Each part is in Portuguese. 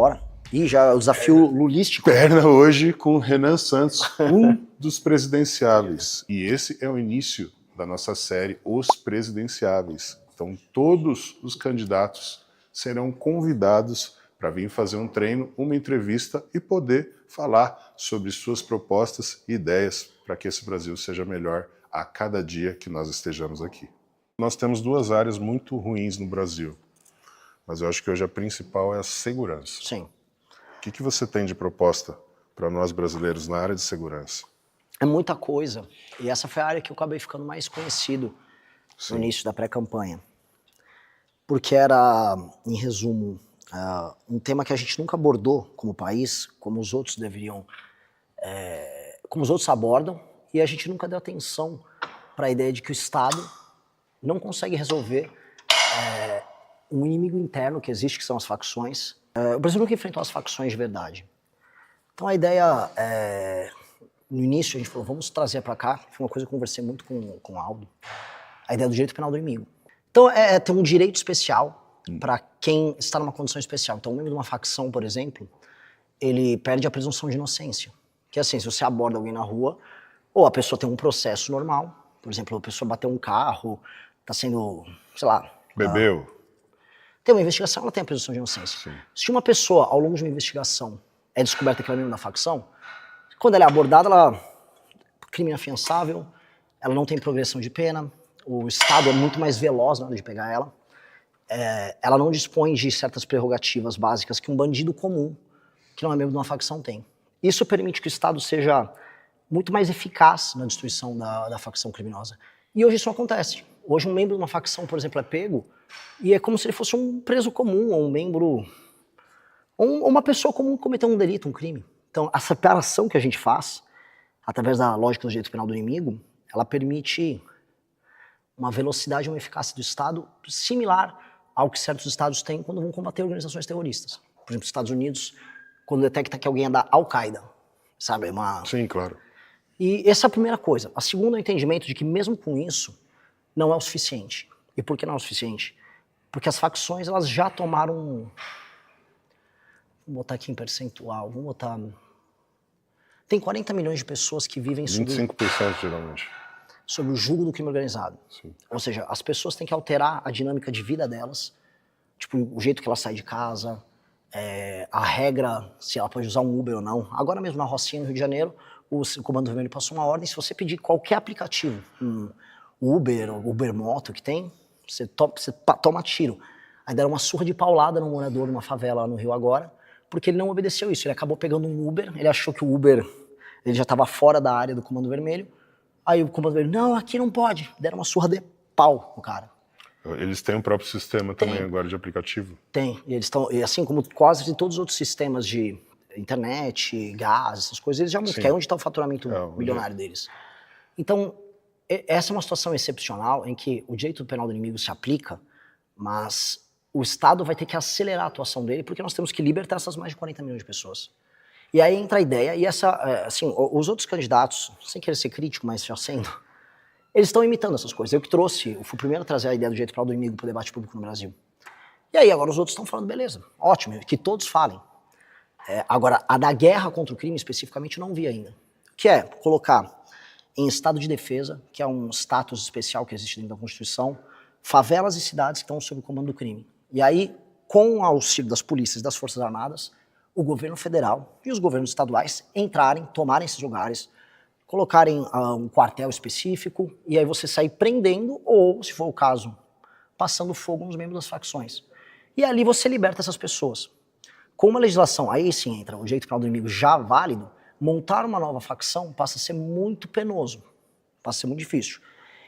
Bora. Ih, já o desafio lulístico. Perna hoje com Renan Santos, um dos presidenciáveis. E esse é o início da nossa série Os Presidenciáveis. Então todos os candidatos serão convidados para vir fazer um treino, uma entrevista e poder falar sobre suas propostas e ideias para que esse Brasil seja melhor a cada dia que nós estejamos aqui. Nós temos duas áreas muito ruins no Brasil, mas eu acho que hoje a principal é a segurança. Sim. O que você tem de proposta para nós brasileiros na área de segurança? É muita coisa. E essa foi a área que eu acabei ficando mais conhecido no início da pré-campanha. Porque era, em resumo, um tema que a gente nunca abordou como país, como os outros deveriam, como os outros abordam, e a gente nunca deu atenção para a ideia de que o Estado não consegue resolver um inimigo interno que existe, que são as facções. O Brasil nunca enfrentou as facções de verdade. Então a ideia, no início a gente falou, vamos trazer para cá, foi uma coisa que eu conversei muito com o Aldo, a ideia do direito penal do inimigo. Então tem um direito especial para quem está numa condição especial. Então um membro de uma facção, por exemplo, ele perde a presunção de inocência. Que é assim, se você aborda alguém na rua, ou a pessoa tem um processo normal, por exemplo, a pessoa bateu um carro, está sendo, sei lá... Bebeu. Tem uma investigação, ela tem a presunção de inocência. Sim. Se uma pessoa, ao longo de uma investigação, é descoberta que ela é membro da facção, quando ela é abordada, ela crime inafiançável, ela não tem progressão de pena, o Estado é muito mais veloz na hora de pegar ela, ela não dispõe de certas prerrogativas básicas que um bandido comum, que não é membro de uma facção, tem. Isso permite que o Estado seja muito mais eficaz na destruição da facção criminosa. E hoje isso não acontece. Hoje um membro de uma facção, por exemplo, é pego e é como se ele fosse um preso comum, ou um membro, ou uma pessoa comum que cometeu um delito, um crime. Então a separação que a gente faz, através da lógica do direito penal do inimigo, ela permite uma velocidade e uma eficácia do Estado similar ao que certos estados têm quando vão combater organizações terroristas. Por exemplo, os Estados Unidos, quando detecta que alguém é da Al-Qaeda, sabe? Sim, claro. E essa é a primeira coisa. A segunda é o entendimento de que mesmo com isso, não é o suficiente. E por que não é o suficiente? Porque as facções, elas já tomaram... Vou botar aqui em percentual, vamos botar... Tem 40 milhões de pessoas que vivem 25% geralmente. Sob o jugo do crime organizado. Sim. Ou seja, as pessoas têm que alterar a dinâmica de vida delas, tipo, o jeito que ela sai de casa, a regra, se ela pode usar um Uber ou não. Agora mesmo na Rocinha, no Rio de Janeiro, o Comando Vermelho passou uma ordem, se você pedir qualquer aplicativo, Uber, ou Uber Moto que tem, você toma tiro. Aí deram uma surra de paulada no morador numa favela lá no Rio agora, porque ele não obedeceu isso. Ele acabou pegando um Uber, ele achou que o Uber ele já estava fora da área do Comando Vermelho. Aí o Comando Vermelho, não, aqui não pode. Deram uma surra de pau no cara. Eles têm um próprio sistema também agora de aplicativo? Tem. E eles estão, assim como quase de todos os outros sistemas de internet, gás, essas coisas, eles já que é onde está o faturamento milionário deles. Então, essa é uma situação excepcional em que o direito penal do inimigo se aplica, mas o Estado vai ter que acelerar a atuação dele porque nós temos que libertar essas mais de 40 milhões de pessoas. E aí entra a ideia, e assim, os outros candidatos, sem querer ser crítico, mas já sendo, eles estão imitando essas coisas. Eu fui o primeiro a trazer a ideia do direito penal do inimigo para o debate público no Brasil. E aí agora os outros estão falando, beleza, ótimo, que todos falem. Agora, a da guerra contra o crime especificamente eu não vi ainda. Que é colocar em estado de defesa, que é um status especial que existe dentro da Constituição, favelas e cidades que estão sob o comando do crime. E aí, com o auxílio das polícias e das Forças Armadas, o governo federal e os governos estaduais entrarem, tomarem esses lugares, colocarem um quartel específico, e aí você sair prendendo, ou, se for o caso, passando fogo nos membros das facções. E ali você liberta essas pessoas. Com uma legislação, aí sim entra o direito penal do inimigo já válido, montar uma nova facção passa a ser muito penoso, passa a ser muito difícil.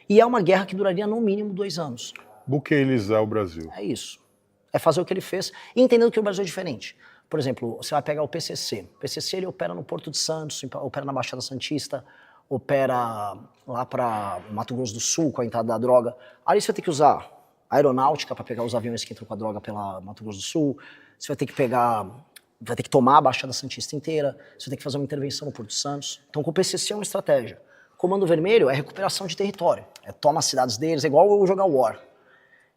E é uma guerra que duraria no mínimo 2 anos. Buqueilizar o Brasil. É isso. É fazer o que ele fez e entendendo que o Brasil é diferente. Por exemplo, você vai pegar o PCC. O PCC ele opera no Porto de Santos, opera na Baixada Santista, opera lá para Mato Grosso do Sul com a entrada da droga. Aí você vai ter que usar aeronáutica para pegar os aviões que entram com a droga pela Mato Grosso do Sul. Você vai ter que tomar a Baixada Santista inteira. Você vai ter que fazer uma intervenção no Porto de Santos. Então, com o PCC é uma estratégia. Comando Vermelho é recuperação de território. Toma as cidades deles, é igual jogar War.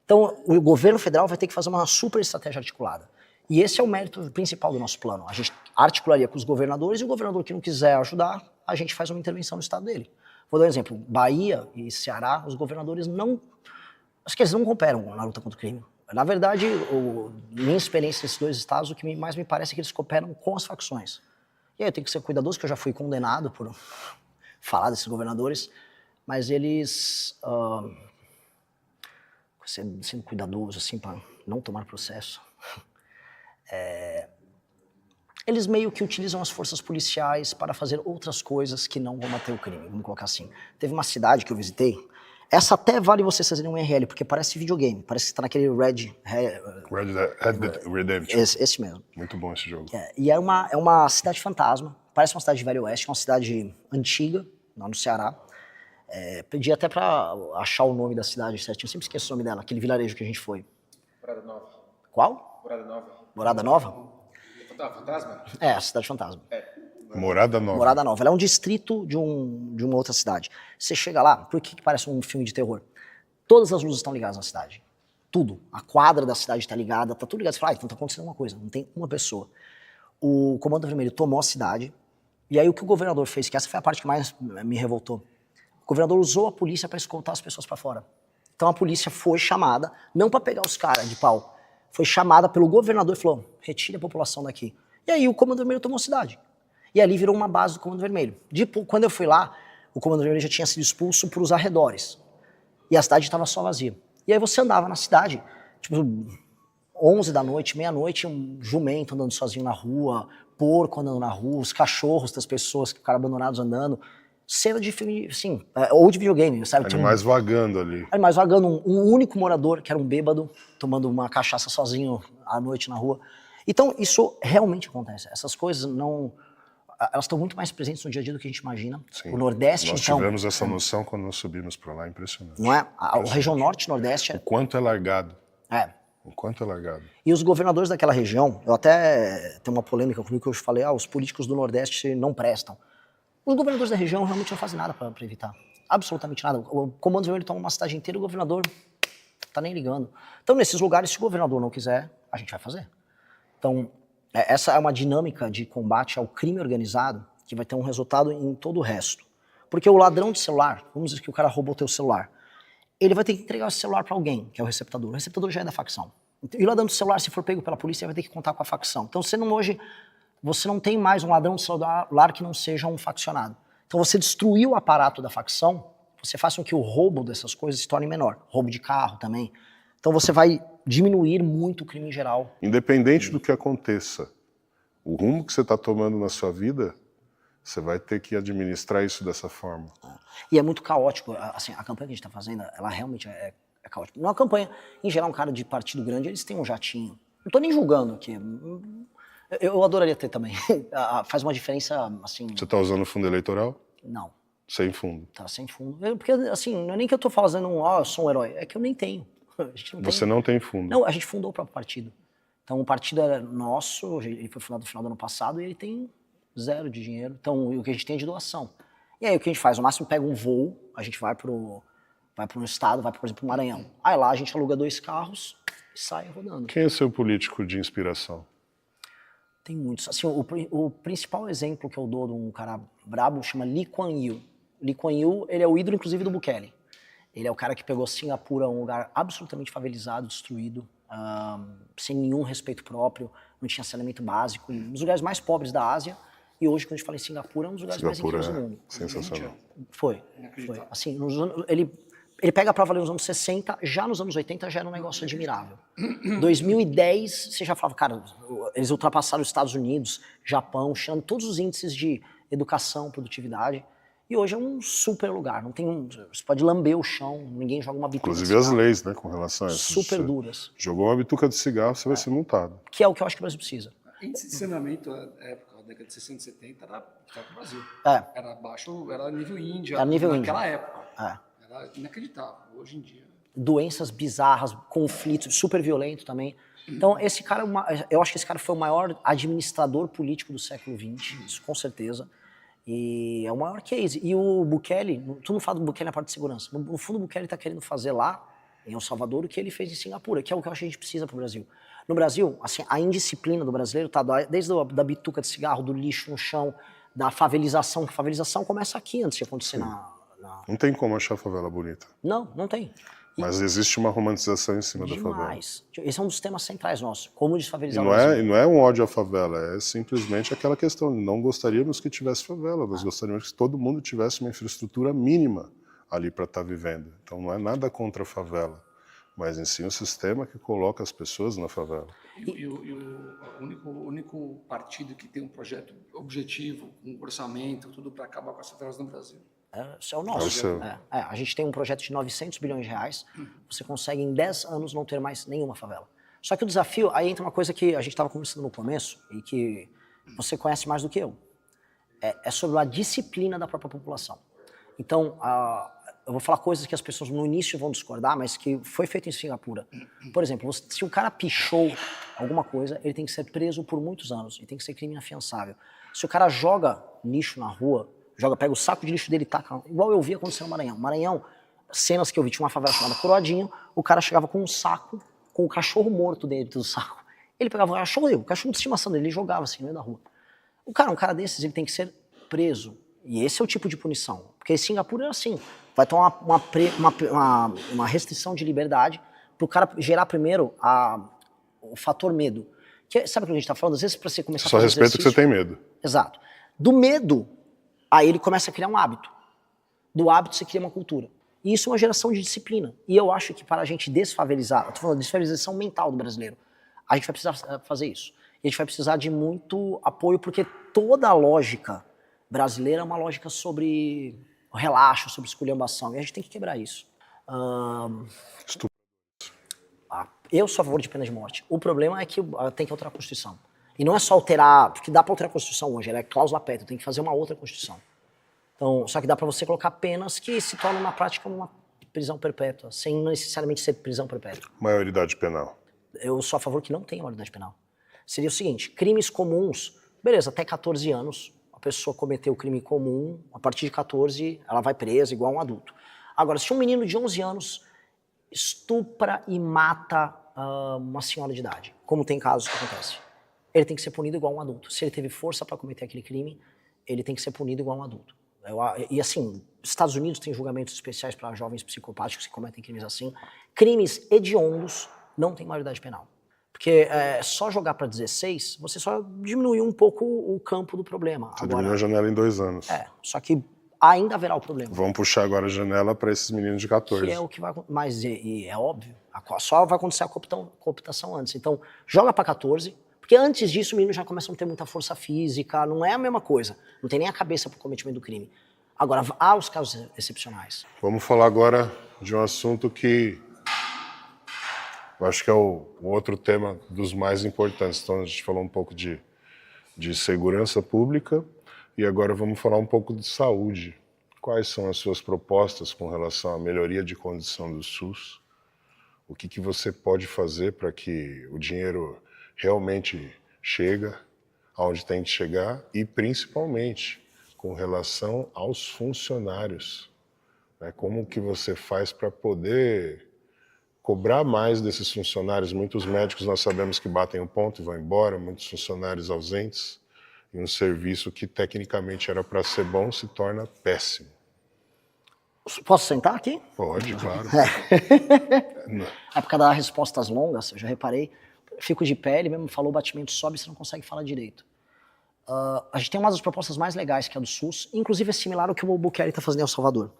Então, o governo federal vai ter que fazer uma super estratégia articulada. E esse é o mérito principal do nosso plano. A gente articularia com os governadores, e o governador que não quiser ajudar, a gente faz uma intervenção no estado dele. Vou dar um exemplo. Bahia e Ceará, os governadores não... Acho que eles não cooperam na luta contra o crime. Na verdade, minha experiência nesses dois estados, o que mais me parece é que eles cooperam com as facções. E aí eu tenho que ser cuidadoso, porque eu já fui condenado por falar desses governadores, mas eles... sendo cuidadoso, assim, para não tomar processo... eles meio que utilizam as forças policiais para fazer outras coisas que não combater o crime, vamos colocar assim. Teve uma cidade que eu visitei, essa até vale vocês fazerem um IRL, porque parece videogame, parece que está naquele Red Dead Redemption. Esse mesmo. Muito bom esse jogo. E é uma cidade fantasma, parece uma cidade de Velho Oeste, uma cidade antiga, lá no Ceará. Pedi até para achar o nome da cidade certinho, eu sempre esqueço o nome dela, aquele vilarejo que a gente foi. Morada Nova. Qual? Morada Nova. Morada Nova? Fantasma? A cidade fantasma. Morada Nova. Morada Nova. Ela é um distrito de uma outra cidade. Você chega lá, por que parece um filme de terror? Todas as luzes estão ligadas na cidade. Tudo. A quadra da cidade está ligada, tá tudo ligado. Você fala, então tá acontecendo alguma coisa. Não tem uma pessoa. O Comando Vermelho tomou a cidade, e aí o que o governador fez, que essa foi a parte que mais me revoltou, o governador usou a polícia para escoltar as pessoas para fora. Então a polícia foi chamada, não para pegar os caras de pau, foi chamada pelo governador e falou, retire a população daqui. E aí o Comando Vermelho tomou a cidade. E ali virou uma base do Comando Vermelho. Quando eu fui lá, o Comando Vermelho já tinha sido expulso para os arredores. E a cidade estava só vazia. E aí você andava na cidade, tipo, 11 da noite, meia-noite, um jumento andando sozinho na rua, porco andando na rua, os cachorros das pessoas que ficaram abandonados andando. Cena de filme, assim, ou de videogame, sabe? Animais vagando ali. Animais vagando, um único morador, que era um bêbado, tomando uma cachaça sozinho à noite na rua. Então, isso realmente acontece. Essas coisas não... Elas estão muito mais presentes no dia a dia do que a gente imagina. Sim. O Nordeste, nós então... Nós tivemos essa noção quando nós subimos para lá, impressionante. Não é? A região Norte e Nordeste... O quanto é largado. O quanto é largado. E os governadores daquela região, eu até tenho uma polêmica comigo que eu falei, os políticos do Nordeste não prestam. Os governadores da região realmente não fazem nada para evitar. Absolutamente nada. O Comando Vermelho toma uma cidade inteira e o governador tá nem ligando. Então, nesses lugares, se o governador não quiser, a gente vai fazer. Então, essa é uma dinâmica de combate ao crime organizado que vai ter um resultado em todo o resto. Porque o ladrão de celular, vamos dizer que o cara roubou o teu celular, ele vai ter que entregar esse celular para alguém, que é o receptador. O receptador já é da facção. E o ladrão de celular, se for pego pela polícia, vai ter que contar com a facção. Então, você não tem mais um ladrão de celular que não seja um faccionado. Então você destruiu o aparato da facção, você faz com que o roubo dessas coisas se torne menor. Roubo de carro também. Então você vai diminuir muito o crime em geral. Independente do que aconteça, o rumo que você está tomando na sua vida, você vai ter que administrar isso dessa forma. E é muito caótico. Assim, a campanha que a gente está fazendo, ela realmente é caótica. Numa campanha, em geral, um cara de partido grande, eles têm um jatinho. Não estou nem julgando aqui. Eu adoraria ter também. Faz uma diferença, assim... Você está usando fundo eleitoral? Não. Sem fundo? Tá, sem fundo. Porque, assim, não é nem que eu tô fazendo eu sou um herói. É que eu nem tenho. Você não tem fundo? Não, a gente fundou o próprio partido. Então, o partido era nosso, ele foi fundado no final do ano passado e ele tem 0 de dinheiro. Então, o que a gente tem é de doação. E aí, o que a gente faz? No máximo, pega um voo, a gente vai para um estado, vai, por exemplo, pro Maranhão. Aí lá a gente aluga 2 carros e sai rodando. Quem é seu político de inspiração? Tem muitos. Assim, o principal exemplo que eu dou de um cara brabo chama Lee Kuan Yew. Lee Kuan Yew, ele é o ídolo, inclusive, do Bukele. Ele é o cara que pegou Singapura, um lugar absolutamente favelizado, destruído, sem nenhum respeito próprio, não tinha saneamento básico, um dos lugares mais pobres da Ásia. E hoje, quando a gente fala em Singapura, é um dos lugares mais incríveis do mundo. Sensacional. Foi. Assim, ele pega pra valer nos anos 60, já nos anos 80 já era um negócio admirável. 2010, você já falava, cara, eles ultrapassaram os Estados Unidos, Japão, China, todos os índices de educação, produtividade. E hoje é um super lugar. Não tem você pode lamber o chão, ninguém joga uma bituca. Inclusive as leis, né, com relação a isso. Super duras. Jogou uma bituca de cigarro, você vai ser multado. Que é o que eu acho que o Brasil precisa. Índice de saneamento, na época, década de 60 e 70, era o Brasil. Era baixo, era nível Índia. Era nível naquela Índia. Época. Era inacreditável. Hoje em dia... Doenças bizarras, conflitos, super violento também. Então, esse cara, eu acho que esse cara foi o maior administrador político do século XX, isso com certeza. E é o maior case. E o Bukele, tu não fala do Bukele na parte de segurança. No fundo, o Bukele está querendo fazer lá, em El Salvador, o que ele fez em Singapura, que é o que eu acho que a gente precisa para o Brasil. No Brasil, assim, a indisciplina do brasileiro tá desde da bituca de cigarro, do lixo no chão, da favelização. A favelização começa aqui antes de acontecer Não tem como achar a favela bonita. Não tem. Mas existe uma romantização em cima da favela. Demais. Esse é um dos temas centrais nossos, como desfavelizar o E Brasil. não é um ódio à favela, é simplesmente aquela questão, não gostaríamos que tivesse favela, nós gostaríamos que todo mundo tivesse uma infraestrutura mínima ali para estar vivendo. Então não é nada contra a favela, mas em si um sistema que coloca as pessoas na favela. E o único partido que tem um projeto objetivo, um orçamento, tudo para acabar com as favelas no Brasil. Esse é o nosso. A gente tem um projeto de 900 bilhões de reais, você consegue em 10 anos não ter mais nenhuma favela. Só que o desafio, aí entra uma coisa que a gente estava conversando no começo e que você conhece mais do que eu. É sobre a disciplina da própria população. Então, eu vou falar coisas que as pessoas no início vão discordar, mas que foi feito em Singapura. Por exemplo, se o cara pichou alguma coisa, ele tem que ser preso por muitos anos e tem que ser crime inafiançável. Se o cara joga lixo na rua, pega o saco de lixo dele e taca, igual eu vi acontecer no Maranhão. Maranhão, cenas que eu vi, tinha uma favela chamada Coroadinho, o cara chegava com um saco, com o cachorro morto dentro do saco. Ele pegava o cachorro de estimação dele, ele jogava assim no meio da rua. Um cara desses, ele tem que ser preso. E esse é o tipo de punição. Porque em Singapura é assim, vai tomar uma restrição de liberdade pro cara gerar primeiro o fator medo. Sabe o que a gente tá falando? Às vezes pra você começar a fazer exercício... Só respeita que você tem medo. Exato. Do medo, aí ele começa a criar um hábito. Do hábito você cria uma cultura. E isso é uma geração de disciplina. E eu acho que para a gente desfavelizar, eu tô falando de desfavelização mental do brasileiro, a gente vai precisar fazer isso. E a gente vai precisar de muito apoio, porque toda a lógica brasileira é uma lógica sobre relaxo, sobre esculhambação. E a gente tem que quebrar isso. Eu sou a favor de pena de morte. O problema é que tem que alterar a Constituição. E não é só alterar, porque dá para alterar a Constituição hoje, ela é cláusula pétrea, tem que fazer uma outra Constituição. Então, só que dá para você colocar penas que se tornam na prática uma prisão perpétua, sem necessariamente ser prisão perpétua. Maioridade penal. Eu sou a favor que não tenha maioridade penal. Seria o seguinte, crimes comuns, beleza, até 14 anos, a pessoa cometeu o crime comum, a partir de 14 ela vai presa igual um adulto. Agora, se um menino de 11 anos estupra e mata uma senhora de idade, como tem casos que acontecem, ele tem que ser punido igual um adulto. Se ele teve força para cometer aquele crime, ele tem que ser punido igual um adulto. E assim, Estados Unidos tem julgamentos especiais para jovens psicopáticos que cometem crimes assim. Crimes hediondos não tem maioridade penal. Porque só jogar para 16, você só diminuiu um pouco o campo do problema. Você diminuiu a janela em 2 anos. Só que ainda haverá o problema. Vamos puxar agora a janela para esses meninos de 14. Que é o que vai acontecer. Mas é óbvio, só vai acontecer a cooptação antes. Então, joga para 14, porque antes disso o menino já começa a não ter muita força física, não é a mesma coisa. Não tem nem a cabeça para o cometimento do crime. Agora, há os casos excepcionais. Vamos falar agora de um assunto que eu acho que é o outro tema dos mais importantes. Então, a gente falou um pouco de segurança pública e agora vamos falar um pouco de saúde. Quais são as suas propostas com relação à melhoria de condição do SUS? O que você pode fazer para que o dinheiro realmente chegue aonde tem que chegar e, principalmente, com relação aos funcionários? Né? Como que você faz para poder cobrar mais desses funcionários? Muitos médicos nós sabemos que batem o ponto e vão embora, muitos funcionários ausentes, e um serviço que tecnicamente era para ser bom se torna péssimo. Posso sentar aqui? Pode, claro. É por causa das respostas longas, eu já reparei. Fico de pé, ele mesmo falou, o batimento sobe, você não consegue falar direito. A gente tem uma das propostas mais legais, que é a do SUS, inclusive é similar ao que o Albuquerque está fazendo em El Salvador.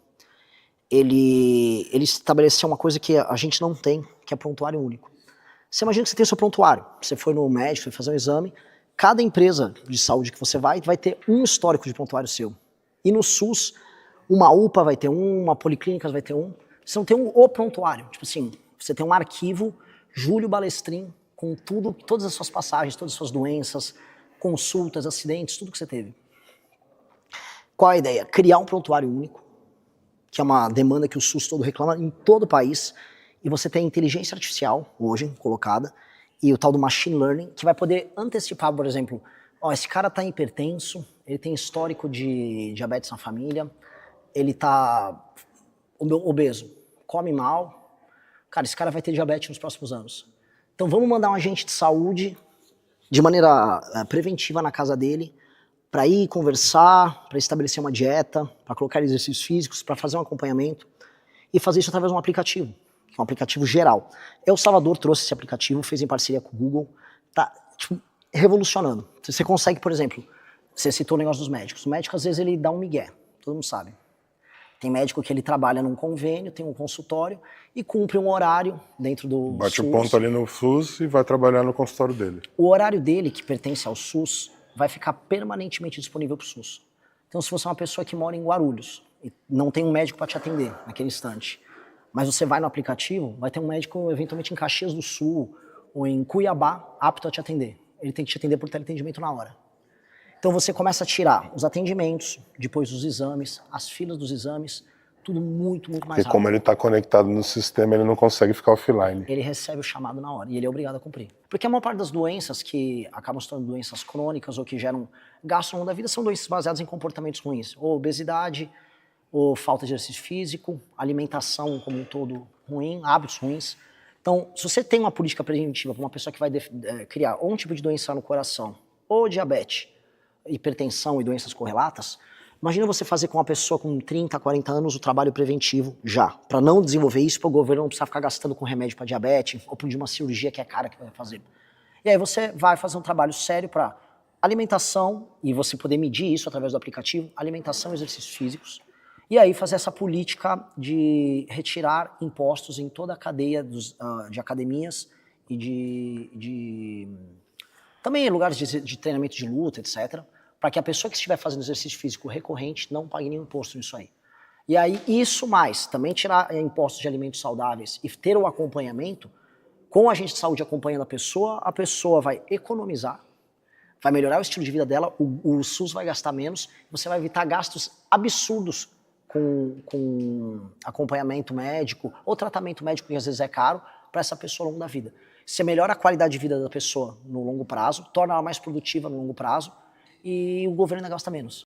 Ele estabeleceu uma coisa que a gente não tem, que é prontuário único. Você imagina que você tem o seu prontuário, você foi no médico, foi fazer um exame, cada empresa de saúde que você vai ter um histórico de prontuário seu. E no SUS, uma UPA vai ter um, uma policlínica vai ter um. Você não tem o prontuário. Tipo assim, você tem um arquivo, Júlio Balestrin, com tudo, todas as suas passagens, todas as suas doenças, consultas, acidentes, tudo que você teve. Qual a ideia? Criar um prontuário único, que é uma demanda que o SUS todo reclama em todo o país, e você tem a inteligência artificial, hoje, colocada, e o tal do machine learning, que vai poder antecipar, por exemplo, esse cara tá hipertenso, ele tem histórico de diabetes na família, ele tá obeso, come mal, cara, esse cara vai ter diabetes nos próximos anos. Então vamos mandar um agente de saúde de maneira preventiva na casa dele, para ir conversar, para estabelecer uma dieta, para colocar exercícios físicos, para fazer um acompanhamento e fazer isso através de um aplicativo, que é um aplicativo geral. El Salvador trouxe esse aplicativo, fez em parceria com o Google, tá tipo, revolucionando. Você consegue, por exemplo, você citou o negócio dos médicos. O médico, às vezes, ele dá um migué, todo mundo sabe. Tem médico que ele trabalha num convênio, tem um consultório e cumpre um horário dentro do Bate SUS. o ponto ali no SUS e vai trabalhar no consultório dele. O horário dele, que pertence ao SUS, vai ficar permanentemente disponível para o SUS. Então, se você é uma pessoa que mora em Guarulhos e não tem um médico para te atender naquele instante, mas você vai no aplicativo, vai ter um médico eventualmente em Caxias do Sul ou em Cuiabá apto a te atender. Ele tem que te atender por teleatendimento na hora. Então você começa a tirar os atendimentos, depois os exames, as filas dos exames, tudo muito, muito mais rápido. E como ele está conectado no sistema, ele não consegue ficar offline. Ele recebe o chamado na hora e ele é obrigado a cumprir. Porque a maior parte das doenças que acabam se tornando doenças crônicas ou que geram gasto ao longo da vida são doenças baseadas em comportamentos ruins. Ou obesidade, ou falta de exercício físico, alimentação como um todo ruim, hábitos ruins. Então, se você tem uma política preventiva para uma pessoa que vai criar ou um tipo de doença no coração, ou diabetes, hipertensão e doenças correlatas, imagina você fazer com uma pessoa com 30, 40 anos o trabalho preventivo já, para não desenvolver isso, para o governo não precisar ficar gastando com remédio para diabetes ou por uma cirurgia que é cara que vai fazer. E aí você vai fazer um trabalho sério para alimentação, e você poder medir isso através do aplicativo, alimentação e exercícios físicos, e aí fazer essa política de retirar impostos em toda a cadeia de academias e também em lugares de treinamento de luta, etc., para que a pessoa que estiver fazendo exercício físico recorrente não pague nenhum imposto nisso aí. E aí, isso mais, também tirar impostos de alimentos saudáveis e ter o acompanhamento, com o agente de saúde acompanhando a pessoa vai economizar, vai melhorar o estilo de vida dela, o SUS vai gastar menos, você vai evitar gastos absurdos com acompanhamento médico ou tratamento médico, que às vezes é caro, para essa pessoa ao longo da vida. Você melhora a qualidade de vida da pessoa no longo prazo, torna ela mais produtiva no longo prazo, e o governo ainda gasta menos.